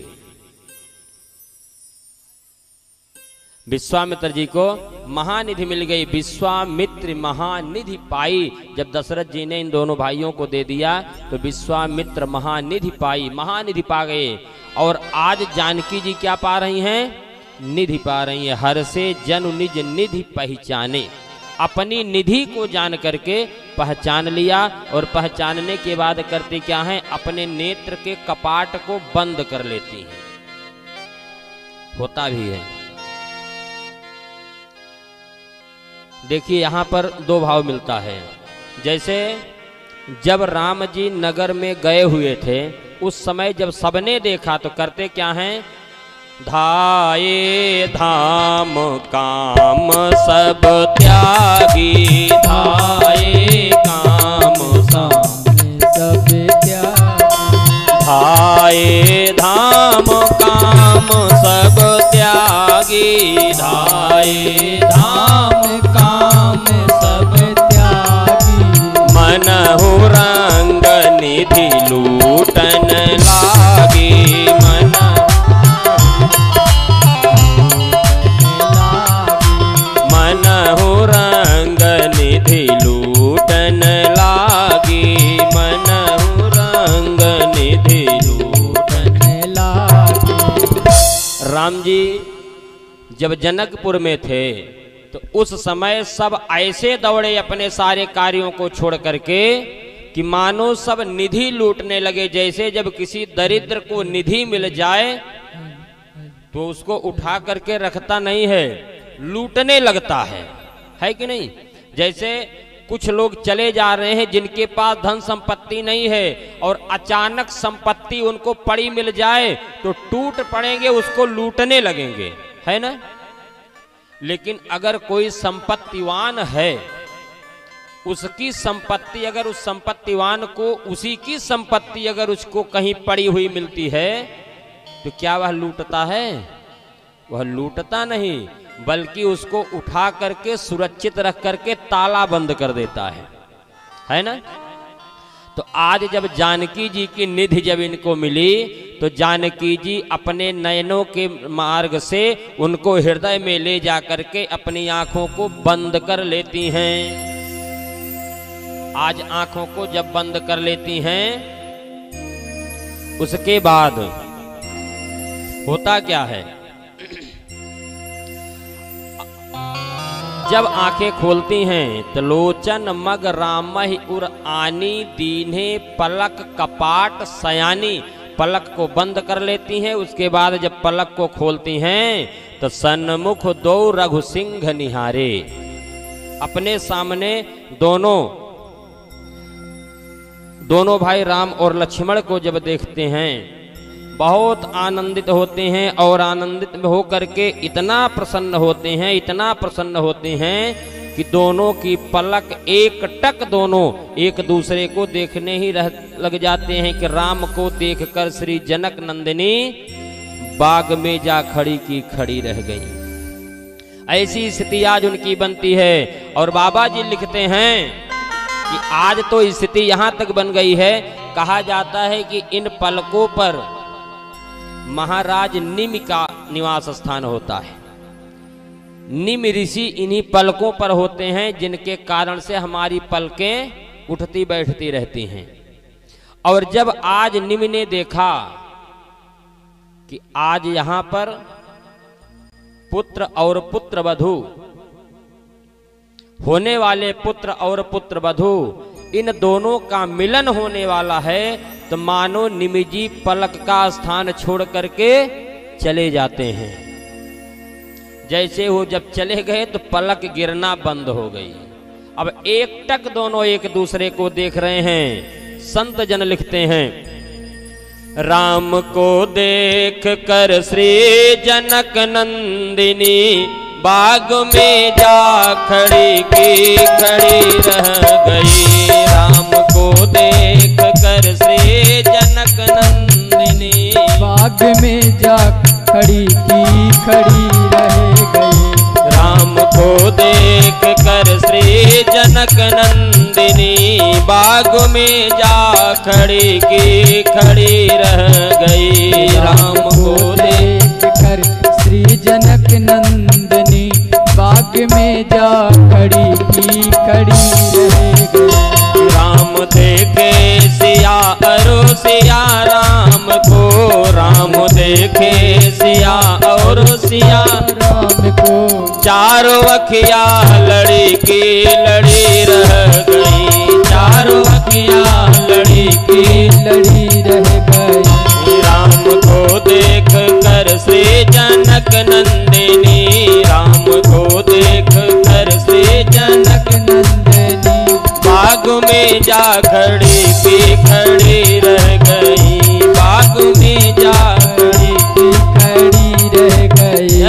विश्वामित्र जी को महानिधि मिल गई। विश्वामित्र महानिधि पाई। जब दशरथ जी ने इन दोनों भाइयों को दे दिया तो विश्वामित्र महानिधि पाई, महानिधि पा गए। और आज जानकी जी क्या पा रही हैं? निधि पा रही हैं। हर से जन निज निधि पहचाने, अपनी निधि को जान करके पहचान लिया। और पहचानने के बाद करते क्या हैं? अपने नेत्र के कपाट को बंद कर लेती हैं। होता भी है। देखिए यहां पर दो भाव मिलता है। जैसे जब राम जी नगर में गए हुए थे उस समय जब सबने देखा तो करते क्या हैं? धाये धाम काम सब त्यागी, धाये काम सब त्यागी, धाये धाम काम सब त्यागी, धाये धाम काम सब त्यागी। मनहु रंग निधि लूटन लागी, मनहु रंग निधि लूटन लागी, मनहु रंग निधि लूटन लागी। राम जी जब जनकपुर में थे तो उस समय सब ऐसे दौड़े अपने सारे कार्यों को छोड़ करके कि मानो सब निधि लूटने लगे। जैसे जब किसी दरिद्र को निधि मिल जाए तो उसको उठा करके रखता नहीं है, लूटने लगता है कि नहीं? जैसे कुछ लोग चले जा रहे हैं जिनके पास धन संपत्ति नहीं है और अचानक संपत्ति उनको पड़ी मिल जाए तो टूट पड़ेंगे, उसको लूटने लगेंगे, है ना? लेकिन अगर कोई संपत्तिवान है, उसकी संपत्ति अगर उस संपत्तिवान को उसी की संपत्ति अगर उसको कहीं पड़ी हुई मिलती है तो क्या वह लूटता है? वह लूटता नहीं, बल्कि उसको उठा करके सुरक्षित रख करके ताला बंद कर देता है ना? तो आज जब जानकी जी की निधि जब इनको मिली तो जानकी जी अपने नयनों के मार्ग से उनको हृदय में ले जा करके अपनी आंखों को बंद कर लेती हैं। आज आंखों को जब बंद कर लेती हैं उसके बाद होता क्या है? जब आंखें खोलती हैं तो लोचन मग रामहि उर आनी, दीन्हे पलक कपाट सयानी। पलक को बंद कर लेती हैं। उसके बाद जब पलक को खोलती हैं तो सन्मुख दो रघु सिंह निहारे। अपने सामने दोनों भाई राम और लक्ष्मण को जब देखते हैं बहुत आनंदित होते हैं और आनंदित होकर के इतना प्रसन्न होते हैं कि दोनों की पलक एक टक दोनों एक दूसरे को देखने ही लग जाते हैं कि राम को देखकर श्री जनक नंदिनी बाग में जा खड़ी की खड़ी रह गई। ऐसी स्थिति आज उनकी बनती है। और बाबा जी लिखते हैं कि आज तो स्थिति यहां तक बन गई है, कहा जाता है कि इन पलकों पर महाराज निमि का निवास स्थान होता है। निमि ऋषि इन्हीं पलकों पर होते हैं जिनके कारण से हमारी पलकें उठती बैठती रहती हैं। और जब आज निमि ने देखा कि आज यहां पर पुत्र और पुत्रवधू होने वाले पुत्र और पुत्रवधू इन दोनों का मिलन होने वाला है तो मानो निमि जी पलक का स्थान छोड़ करके चले जाते हैं। जैसे वो जब चले गए तो पलक गिरना बंद हो गई। अब एक टक दोनों एक दूसरे को देख रहे हैं। संत जन लिखते हैं, राम को देख कर श्री जनक नंदिनी बाग में जा खड़ी की खड़ी रह गई। राम को देख कर श्री जनक नंदिनी बाग में जा खड़ी की खड़ी रह गई। राम को देख कर श्री जनक नंदिनी बाग में जा खड़ी की खड़ी रह गई। राम को देख कर श्री जनक नंदिनी बाग में जा खड़ी की खड़ी रह गई। राम देखे सिया अरो सिया राम को, राम देखे सिया और सिया राम को, चारों अखिया लड़ी की लड़ी रह गई। चारों अखिया लड़ी की लड़ी रह गई। राम को देख कर श्री जनक नंदिनी, राम को देख कर श्री जनक नंदिनी बाग में जा खड़ी की खड़ी रह गई। बाग में जा खड़ी की खड़ी रह गई।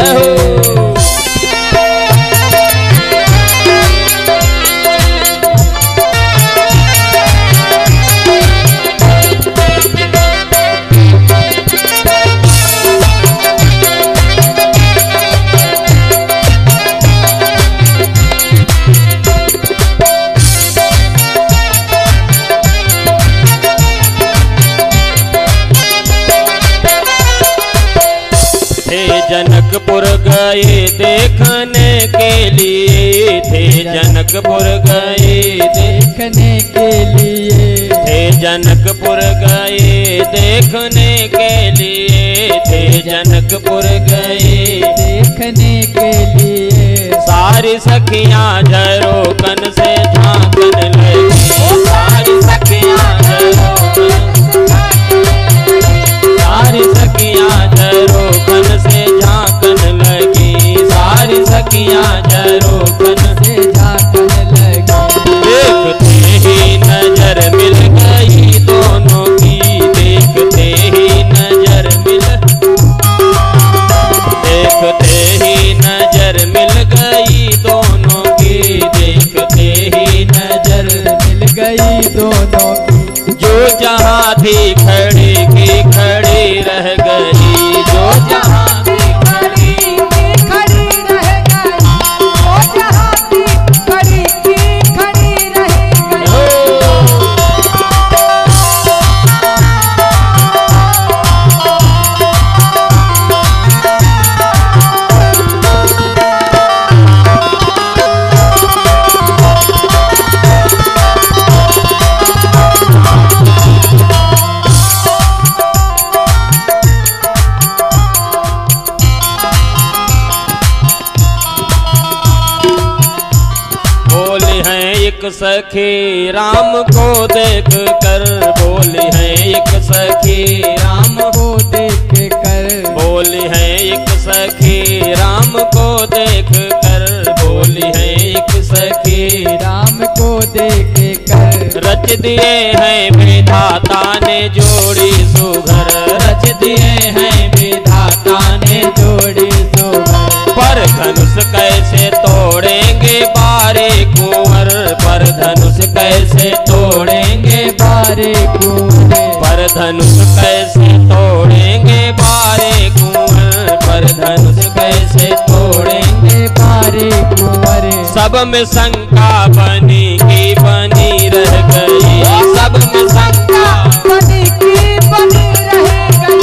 जनकपुर गए देखने के लिए, थे जनकपुर गए देखने के लिए, थे जनकपुर गए देखने के लिए, थे जनकपुर गए देखने के लिए। सारी सखियां झरोकन से झांकन लगी। सारी सखियां सारी सखियां झरोकन से झांकन लगी। सारी सखियां झरोकन से झांकन लगी। देखते ही नजर मिल गई दोनों की, देखते ही नजर मिल, देखते ही नजर मिल गई दोनों की, देखते ही नजर मिल गई दोनों की। जो जहाँ थी खड़ी की खड़ी रह गई। जो जहाँ थी खड़ी की खड़ी रह गई। जो जहाँ थी खड़ी की खड़ी रह गई। एक सखी राम को देख कर, बोली है एक सखी राम को देख कर, बोली है एक सखी राम को देख कर, बोली है एक सखी राम को देख कर। रच दिए हैं विधाता ने जोड़ी सुघर, रच दिए हैं विधाता ने जोड़ी सुघर। पर धनुष कैसे तोड़ेंगे बारे कुंवर, पर धनुष कैसे तोड़ेंगे बारे कुंवर। पर धनुष कैसे तोड़ेंगे बारे कुंवर, पर धनुष कैसे तोड़ेंगे बारे कुंवर। सब में शंका बनी की बनी रह गई। सब में शंका बनी की बनी रह गई।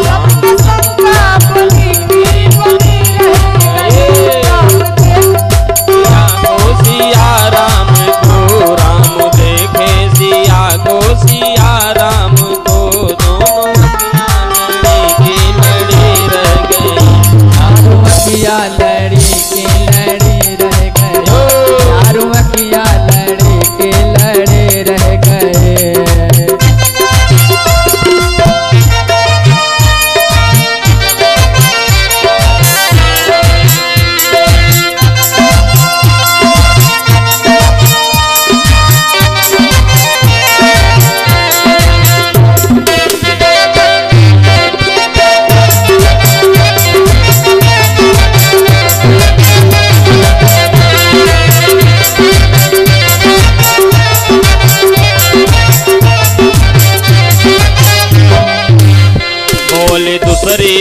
सब में शंका बनी की बनी रह गई। सिया को सिया राम को, राम देखे सिया को सिया राम को, दोनों अखियां लड़ी रह गई। चारों अखियां लड़ी के लड़ी रह गए। चारों अखियां लड़ी के लड़े रह गए।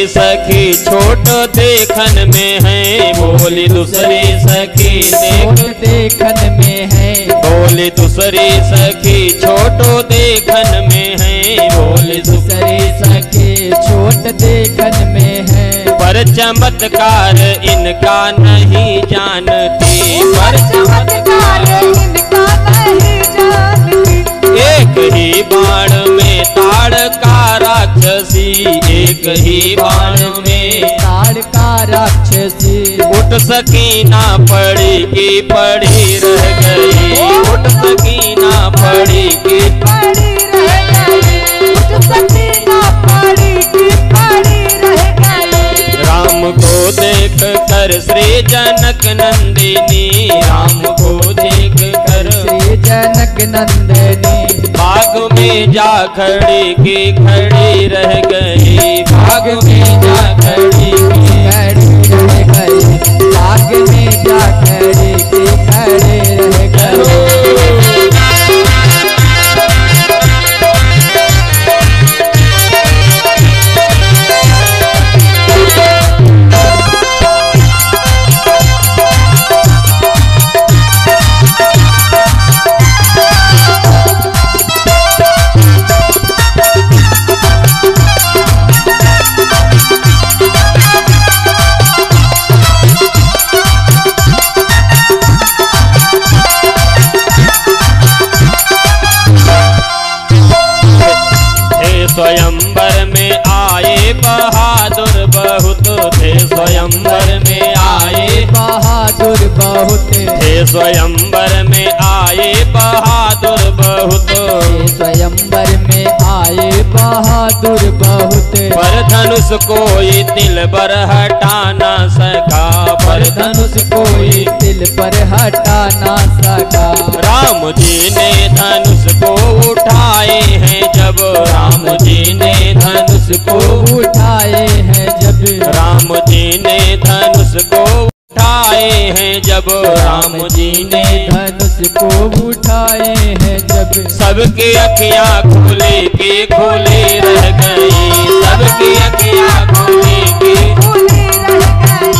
सखी छोट देखन में है, बोली दूसरी सखी छोट देखन में है, बोली दूसरी सखी छोटो देखन में है, बोली दूसरे सखी छोट देखन में है। पर चमत्कार इनका नहीं जानती, पर चमत्कार इनका नहीं जानती। एक ही बाण में ताड़ का राक्षसी, एक ही बाण में ताड़ का राक्षसी। उठ सकी ना पड़ी की पड़ी रह गई, उठ सकी ना पड़ी की पड़ी रह गई, उठ सकी ना पड़ी की पड़ी रह गई। राम को देख कर श्री जनक नंदिनी, राम को देख कर श्री जनक नंदिनी। बाग में जा खड़ी की खड़ी रह गई, बाग में जा खड़ी की खड़ी रह गई, बाग में जा खड़ी की खड़ी रह गई। स्वयंवर में आए बहादुर बहुत थे, स्वयंवर में आए बहादुर बहुत थे, स्वयंवर में आए बहादुर बहुत, स्वयंवर में आए बहादुर बहुत। पर धनुष कोई तिल पर हटा ना सका, पर धनुष कोई दिल पर हटा ना सका। राम जी ने धनुष को उठाए हैं जब, राम जी ने धनुष को उठाए हैं जब, राम जी ने धनुष को उठाए हैं जब, राम जी ने धनुष को उठाए हैं जब। सबकी अखियाँ खोले के खोले रह गई, सबकी अखियाँ खोले के खोले रह गई,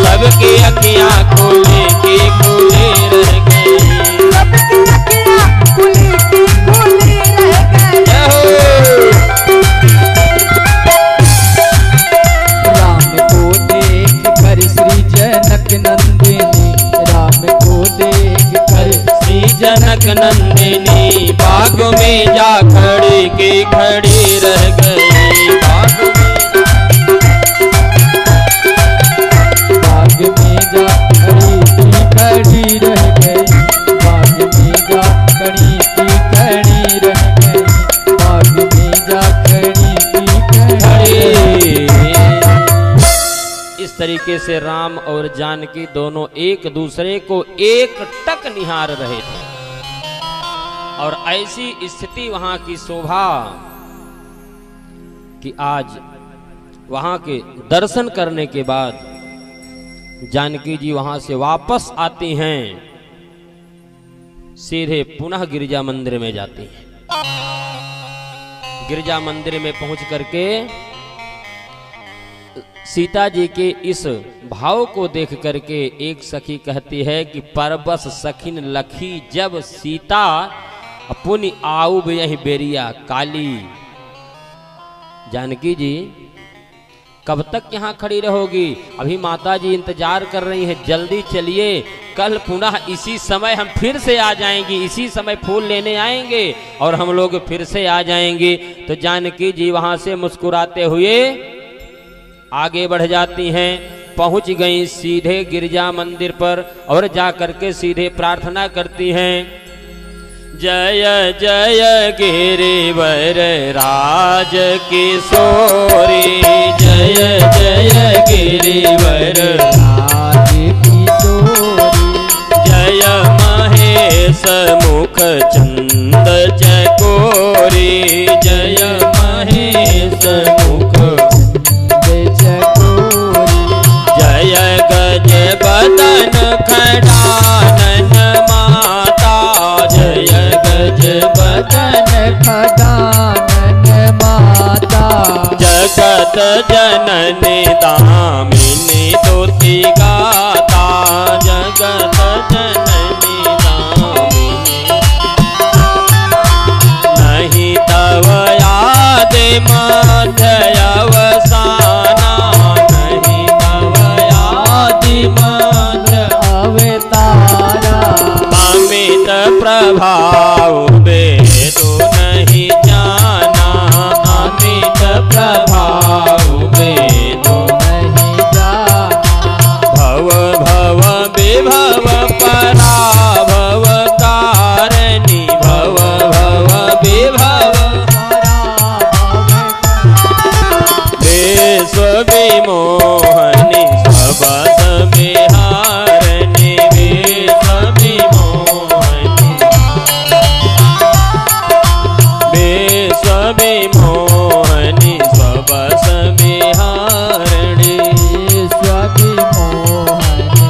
सबकी अखियाँ खोले के खोले रह गई। सबकी अखियाँ खुली की खुली रह गई। राम को देख कर श्री जनक नंदिनी, राम को देख कर श्री जनक नंदिनी बाग में जा खड़ी की खड़ी रह गई, बाग में जा खड़ी की खड़ी रह गई, बाग में जा खड़ी की खड़ी रह गई, बाग में जा खड़ी की खड़ी। इस तरीके से राम और जानकी दोनों एक दूसरे को एक टक निहार रहे थे और ऐसी स्थिति वहां की शोभा कि आज वहां के दर्शन करने के बाद जानकी जी वहां से वापस आती हैं, सीधे पुनः गिरजा मंदिर में जाती हैं। गिरजा मंदिर में पहुंच करके सीता जी के इस भाव को देख करके एक सखी कहती है कि परबस सखिन लखी जब सीता पुनि आऊब यही बेरिया काली। जानकी जी कब तक यहाँ खड़ी रहोगी? अभी माता जी इंतजार कर रही हैं, जल्दी चलिए, कल पुनः इसी समय हम फिर से आ जाएंगे, इसी समय फूल लेने आएंगे और हम लोग फिर से आ जाएंगे। तो जानकी जी वहाँ से मुस्कुराते हुए आगे बढ़ जाती हैं, पहुँच गई सीधे गिरजा मंदिर पर और जा करके सीधे प्रार्थना करती हैं, जय जय गिरिवर राज किशोरी, जय जय गिरिवर राज किशोरी, जय महेश मुख चंद चकोरी, जय महेश मुख चकोरी, जय गज बदन खड़ानन माता, जय गज बदन खड़ानन माता, जगत जगत जननी दामिनी स्तुति गाता, जगत जननी दामिनी। नहीं तव याद मध्य अवसाना, नहीं तव याद मध्य अवतारा। अमित प्रभाव वेदो नहीं जाना, अमित प्रभाव वेदो नहीं जाना। भव भव विभव पराभव कारिणी, भव भव विभव विश्व विमोहनी सबस विहारिणी, विश्व विमोहनी, विश्व विमोहनी सबस विहारिणी। विश्व विमोहनी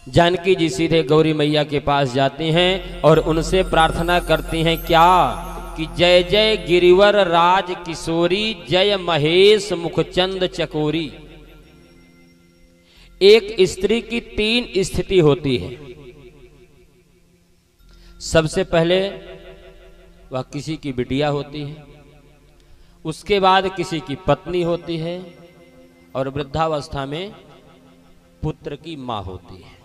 जानकी जी सीधे गौरी मैया के पास जाती हैं और उनसे प्रार्थना करती हैं क्या कि जय जय गिरिवर राज किशोरी, जय महेश मुखचंद चकोरी। एक स्त्री की 3 स्थिति होती है। सबसे पहले वह किसी की बिटिया होती है, उसके बाद किसी की पत्नी होती है और वृद्धावस्था में पुत्र की मां होती है।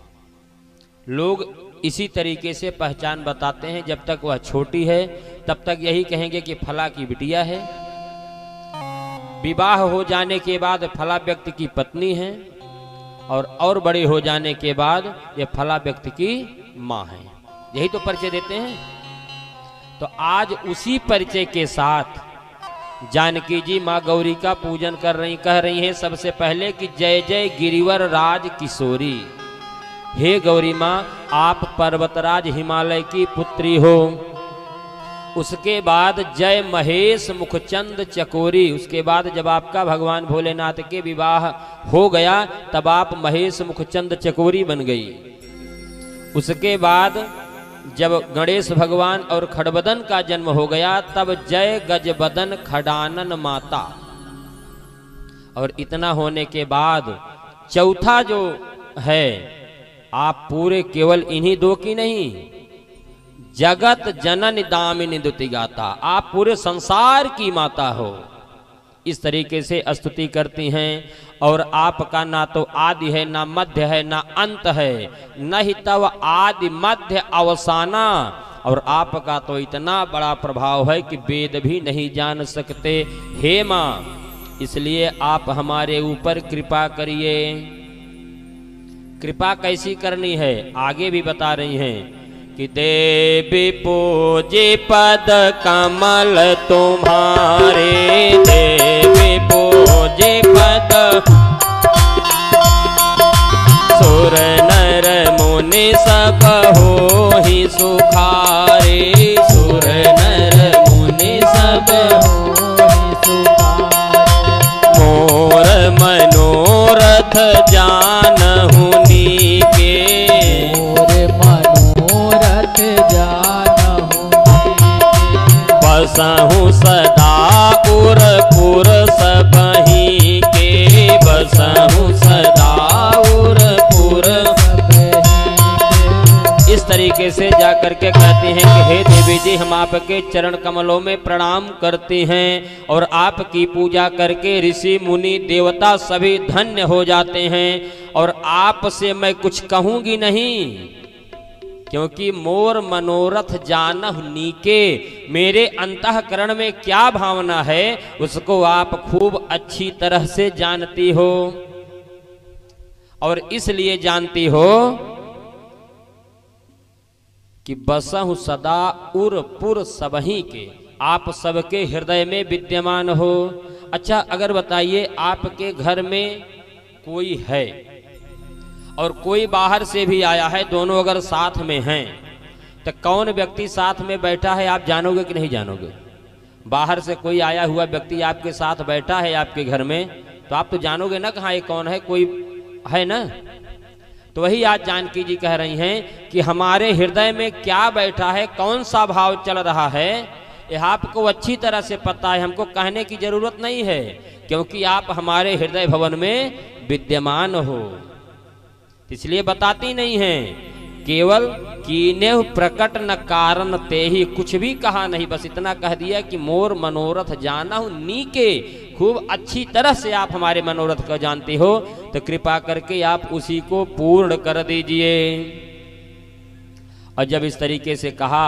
लोग इसी तरीके से पहचान बताते हैं। जब तक वह छोटी है तब तक यही कहेंगे कि फला की बिटिया है, विवाह हो जाने के बाद फला व्यक्ति की पत्नी है, और बड़े हो जाने के बाद ये फला व्यक्ति की मां है। यही तो परिचय देते हैं। तो आज उसी परिचय के साथ जानकी जी माँ गौरी का पूजन कह रही हैं सबसे पहले कि जय जय गिरिवर राज किशोरी। हे गौरी माँ, आप पर्वतराज हिमालय की पुत्री हो। उसके बाद जय महेश मुखचंद चकोरी, उसके बाद जब आपका भगवान भोलेनाथ के विवाह हो गया तब आप महेश मुखचंद चकोरी बन गई। उसके बाद जब गणेश भगवान और खड़बदन का जन्म हो गया तब जय गजबदन खडानन माता। और इतना होने के बाद चौथा जो है, आप पूरे केवल इन्हीं 2 की नहीं, जगत जनन दामिनी स्तुति गाता, आप पूरे संसार की माता हो। इस तरीके से स्तुति करती हैं। और आपका ना तो आदि है, ना मध्य है, ना अंत है, नहीं तव आदि मध्य अवसाना। और आपका तो इतना बड़ा प्रभाव है कि वेद भी नहीं जान सकते। हे माँ, इसलिए आप हमारे ऊपर कृपा करिए। कृपा कैसी करनी है आगे भी बता रही हैं कि देवी पूजे पद कमल तुम्हारे, देवी पूजे पद सुर नर मुनि सब हो ही सुखारे, सुर नर मुनि सब हो ही सुखारे। मोर मनोरथ जानहु नीके, मोर मनोरथ जानहु नीके। बसहु सदा उर पुर सबहि के, बसहु सदा उर पुर। इस तरीके से जाकर के कहती हैं कि हे देवी जी, हम आपके चरण कमलों में प्रणाम करती हैं और आपकी पूजा करके ऋषि मुनि देवता सभी धन्य हो जाते हैं। और आपसे मैं कुछ कहूंगी नहीं, क्योंकि मोर मनोरथ जानहु नीके, मेरे अंतःकरण में क्या भावना है उसको आप खूब अच्छी तरह से जानती हो। और इसलिए जानती हो कि बसहु सदा उर पुर सबही के, आप सबके हृदय में विद्यमान हो। अच्छा, अगर बताइए आपके घर में कोई है और कोई बाहर से भी आया है, दोनों अगर साथ में हैं तो कौन व्यक्ति साथ में बैठा है आप जानोगे कि नहीं जानोगे? बाहर से कोई आया हुआ व्यक्ति आपके साथ बैठा है आपके घर में तो आप तो जानोगे ना कहाँ ये कौन है, कोई है ना। तो वही आज जानकी जी कह रही हैं कि हमारे हृदय में क्या बैठा है, कौन सा भाव चल रहा है, यह आपको अच्छी तरह से पता है, हमको कहने की जरूरत नहीं है, क्योंकि आप हमारे हृदय भवन में विद्यमान हो, इसलिए बताती नहीं है। केवल कीने प्रकट न कारण ते ही, कुछ भी कहा नहीं, बस इतना कह दिया कि मोर मनोरथ जाना हूं नीके, खूब अच्छी तरह से आप हमारे मनोरथ को जानते हो, तो कृपा करके आप उसी को पूर्ण कर दीजिए। और जब इस तरीके से कहा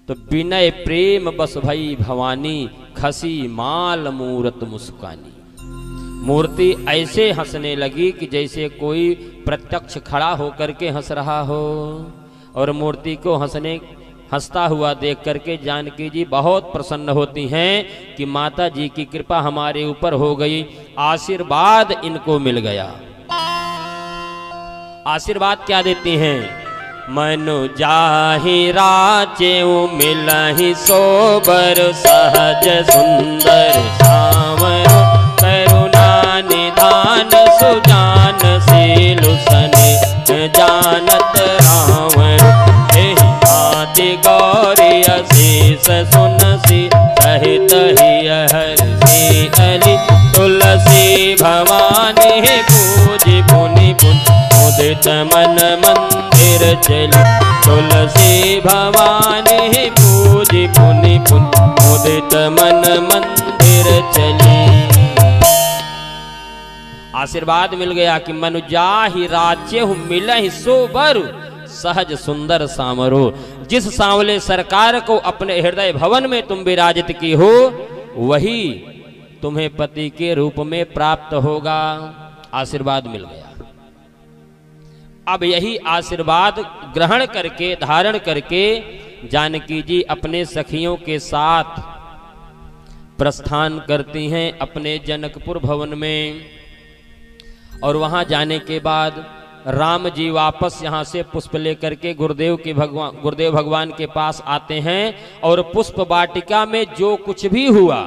तो विनय प्रेम बस भई भवानी, खसी माल मूरत मुस्कानी। मूर्ति ऐसे हंसने लगी कि जैसे कोई प्रत्यक्ष खड़ा होकर के हंस रहा हो, और मूर्ति को हंसता हुआ देख करके जानकी जी बहुत प्रसन्न होती हैं कि माता जी की कृपा हमारे ऊपर हो गई, आशीर्वाद इनको मिल गया। आशीर्वाद क्या देती हैं? मनु जाहि राचेऊ मिलहि सोबर, सहज सुंदर सावरो करुणा निधान, सुजान सीलु सने जानत रावण। एहि आदि गौरी अशीष सुनसी, सहित ही हरसी अली तुलसी भवानी, पूज पुनि पुन उदित मन मंदिर चली। तुलसी भवानी पूज पुनि पुन उदित मन मंदिर चली। आशीर्वाद मिल गया कि मनुजाहि राज्य मिलहि सोबर, सहज सुंदर सामरो। जिस सांवले सरकार को अपने हृदय भवन में तुम विराजित की हो, वही तुम्हें पति के रूप में प्राप्त होगा। आशीर्वाद मिल गया। अब यही आशीर्वाद ग्रहण करके, धारण करके जानकी जी अपने सखियों के साथ प्रस्थान करती हैं अपने जनकपुर भवन में। और वहां जाने के बाद राम जी वापस यहाँ से पुष्प लेकर के गुरुदेव भगवान के पास आते हैं, और पुष्प वाटिका में जो कुछ भी हुआ,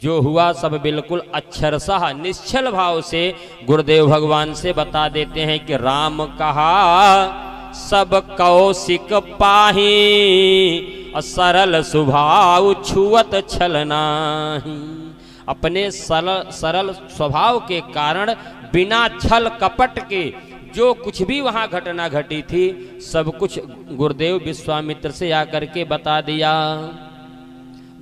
जो हुआ सब बिल्कुल अक्षरशः निश्चल भाव से गुरुदेव भगवान से बता देते हैं कि राम कहा सब कौशिक पाही, सरल स्वभाव छुअत छल नाही। अपने सरल स्वभाव के कारण बिना छल कपट के जो कुछ भी वहां घटना घटी थी, सब कुछ गुरुदेव विश्वामित्र से आकर के बता दिया।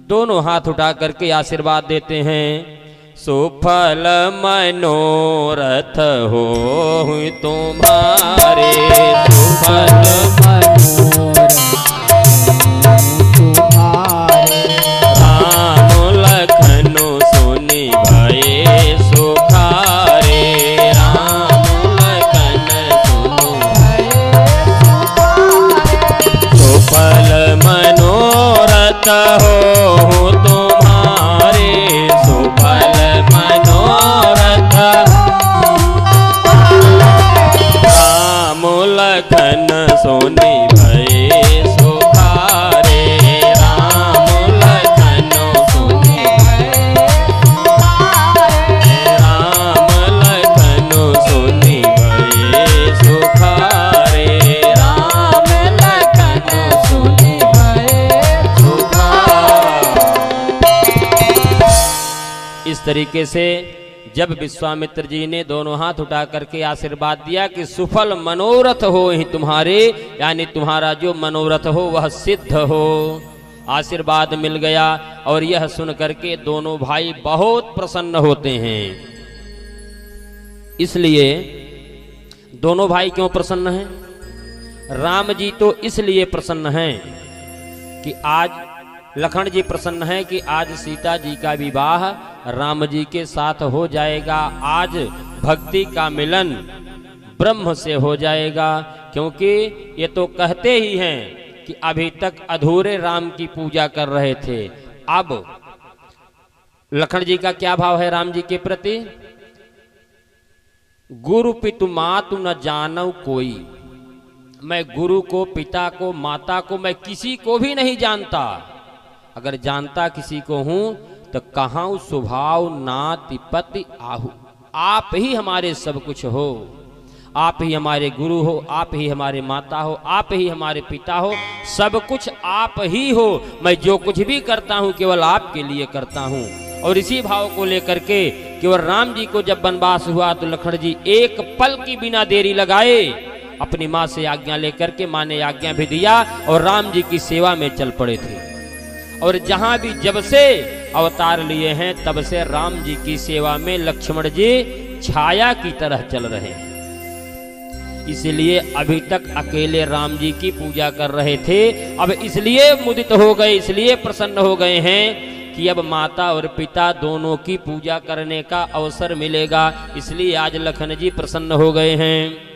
दोनों हाथ उठा करके आशीर्वाद देते हैं। सुफल मनोरथ हो तुम्हारे, सुफल मनोरथ तुम्हारे। राम लखनु सुनि भये सुखारे, राम लखन सुनि भये सुखारे। सुफल मनोरथ हो तुम्हारे, सुफल मनोरथ। राम लखन सोनी भये सुखारे, राम लखन सोनी भये सुखारे। राम लखन सोनी भये सुखारे, राम लखन सोनी भये सुखारे। इस तरीके से जब विश्वामित्र जी ने दोनों हाथ उठा करके आशीर्वाद दिया कि सुफल मनोरथ हो ही तुम्हारे, यानी तुम्हारा जो मनोरथ हो वह सिद्ध हो, आशीर्वाद मिल गया। और यह सुन करके दोनों भाई बहुत प्रसन्न होते हैं। इसलिए दोनों भाई क्यों प्रसन्न हैं? राम जी तो इसलिए प्रसन्न हैं कि आज लखन जी प्रसन्न हैं कि आज सीता जी का विवाह राम जी के साथ हो जाएगा, आज भक्ति का मिलन ब्रह्म से हो जाएगा। क्योंकि ये तो कहते ही हैं कि अभी तक अधूरे राम की पूजा कर रहे थे। अब लखन जी का क्या भाव है राम जी के प्रति? गुरु पितु मातु न जानऊ कोई, मैं गुरु को, पिता को, माता को, मैं किसी को भी नहीं जानता। अगर जानता किसी को हूं तो कहां स्वभाव नाति पति आहु, आप ही हमारे सब कुछ हो। आप ही हमारे गुरु हो, आप ही हमारे माता हो, आप ही हमारे पिता हो, सब कुछ आप ही हो। मैं जो कुछ भी करता हूँ केवल आपके लिए करता हूँ। और इसी भाव को लेकर के केवल राम जी को जब वनवास हुआ तो लखन जी एक पल की बिना देरी लगाए अपनी माँ से आज्ञा लेकर के, माँ ने आज्ञा भी दिया और राम जी की सेवा में चल पड़े थे। और जहां भी जब से अवतार लिए हैं तब से राम जी की सेवा में लक्ष्मण जी छाया की तरह चल रहे हैं। इसलिए अभी तक अकेले राम जी की पूजा कर रहे थे, अब इसलिए मुदित हो गए, इसलिए प्रसन्न हो गए हैं कि अब माता और पिता दोनों की पूजा करने का अवसर मिलेगा। इसलिए आज लखन जी प्रसन्न हो गए हैं।